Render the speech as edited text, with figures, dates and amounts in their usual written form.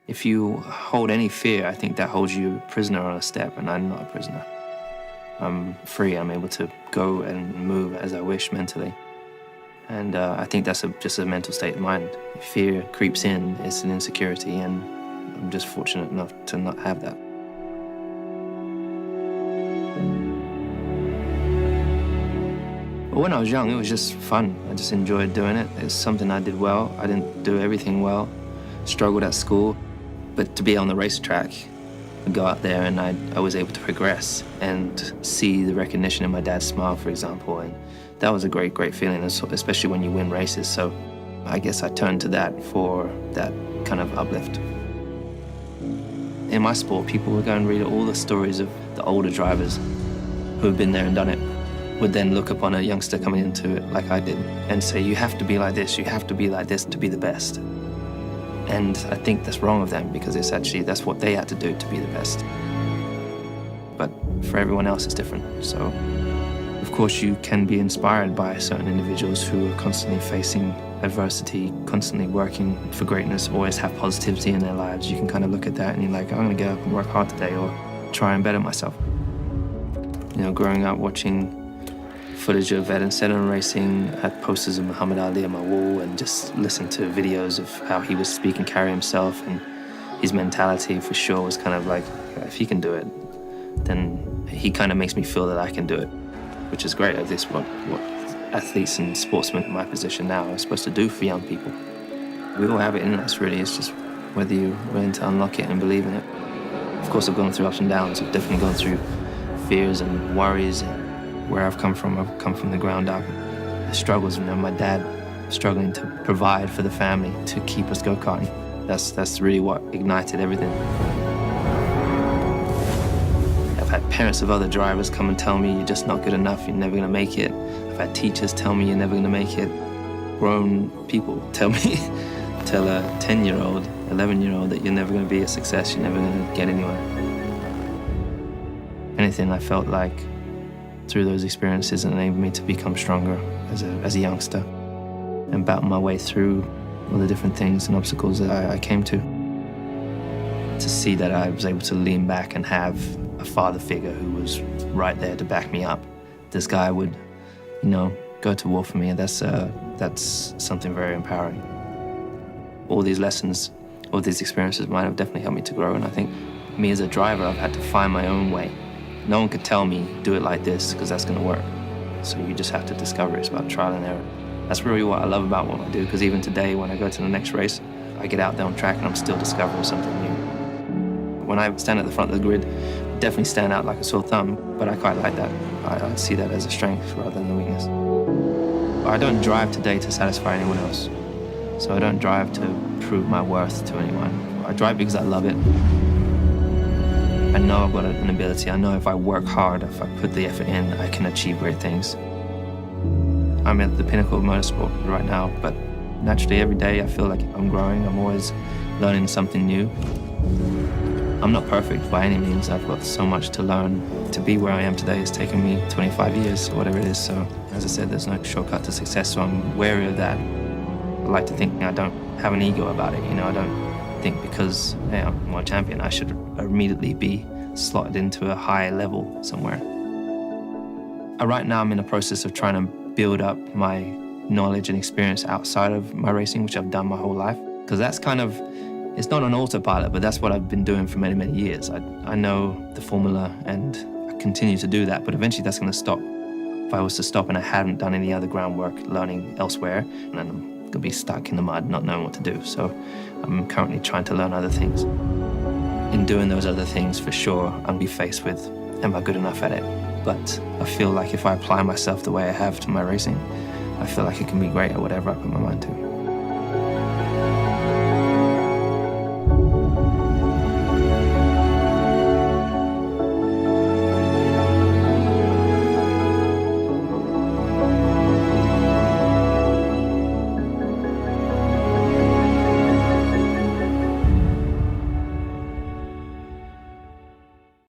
If you hold any fear, I think that holds you prisoner on a step, and I'm not a prisoner. I'm free. I'm able to go and move as I wish mentally. And I think that's just a mental state of mind. If fear creeps in, it's an insecurity, and I'm just fortunate enough to not have that. But when I was young, it was just fun. I just enjoyed doing it. It was something I did well. I didn't do everything well, struggled at school. But to be on the racetrack, I go out there and I was able to progress and see the recognition in my dad's smile, for example. And that was a great, great feeling, especially when you win races. So I guess I turned to that for that kind of uplift. In my sport, people would go and read all the stories of the older drivers who have been there and done it, would then look upon a youngster coming into it like I did and say, you have to be like this, you have to be like this to be the best. And I think that's wrong of them, because it's actually, that's what they had to do to be the best. But for everyone else, it's different. So, of course, you can be inspired by certain individuals who are constantly facing adversity, constantly working for greatness, always have positivity in their lives. You can kind of look at that and you're like, I'm going to get up and work hard today, or try and better myself. You know, growing up watching footage of Wereld van Mercedes-Benz racing, I had posters of Muhammad Ali on my wall, and just listened to videos of how he would speak and carry himself, and his mentality for sure was kind of like, if he can do it, then he kind of makes me feel that I can do it, which is great. At least what athletes and sportsmen in my position now are supposed to do for young people. We all have it in us, really. It's just whether you're willing to unlock it and believe in it. Of course, I've gone through ups and downs. I've definitely gone through fears and worries. Where I've come from the ground up. The struggles, you know, my dad struggling to provide for the family, to keep us go-karting. That's really what ignited everything. I've had parents of other drivers come and tell me, you're just not good enough, you're never gonna make it. I've had teachers tell me you're never gonna make it. Grown people tell me, tell a 10-year-old, 11-year-old that you're never gonna be a success, you're never gonna get anywhere. Anything I felt like through those experiences enabled me to become stronger as a youngster and battle my way through all the different things and obstacles that I came to see that I was able to lean back and have a father figure who was right there to back me up. This guy would, you know, go to war for me, and that's something very empowering. All these lessons, all these experiences might have definitely helped me to grow, and I think me as a driver, I've had to find my own way. No one could tell me, do it like this, because that's going to work. So you just have to discover it. It's about trial and error. That's really what I love about what I do, because even today, when I go to the next race, I get out there on track and I'm still discovering something new. When I stand at the front of the grid, I definitely stand out like a sore thumb, but I quite like that. I see that as a strength rather than a weakness. I don't drive today to satisfy anyone else. So I don't drive to prove my worth to anyone. I drive because I love it. I know I've got an ability. I know if I work hard, if I put the effort in, I can achieve great things. I'm at the pinnacle of motorsport right now, but naturally every day I feel like I'm growing. I'm always learning something new. I'm not perfect by any means. I've got so much to learn. To be where I am today has taken me 25 years or whatever it is. So as I said, there's no shortcut to success, so I'm wary of that. I like to think I don't have an ego about it. You know, I don't think because, hey, I'm world champion, I should immediately be slotted into a high level somewhere. Right now I'm in the process of trying to build up my knowledge and experience outside of my racing, which I've done my whole life. Because that's kind of, it's not an autopilot, but that's what I've been doing for many, many years. I know the formula and I continue to do that, but eventually that's going to stop. If I was to stop and I hadn't done any other groundwork learning elsewhere, then I'm going to be stuck in the mud not knowing what to do. So I'm currently trying to learn other things. In doing those other things, for sure, I'll be faced with, am I good enough at it? But I feel like if I apply myself the way I have to my racing, I feel like I can be great at whatever I put my mind to.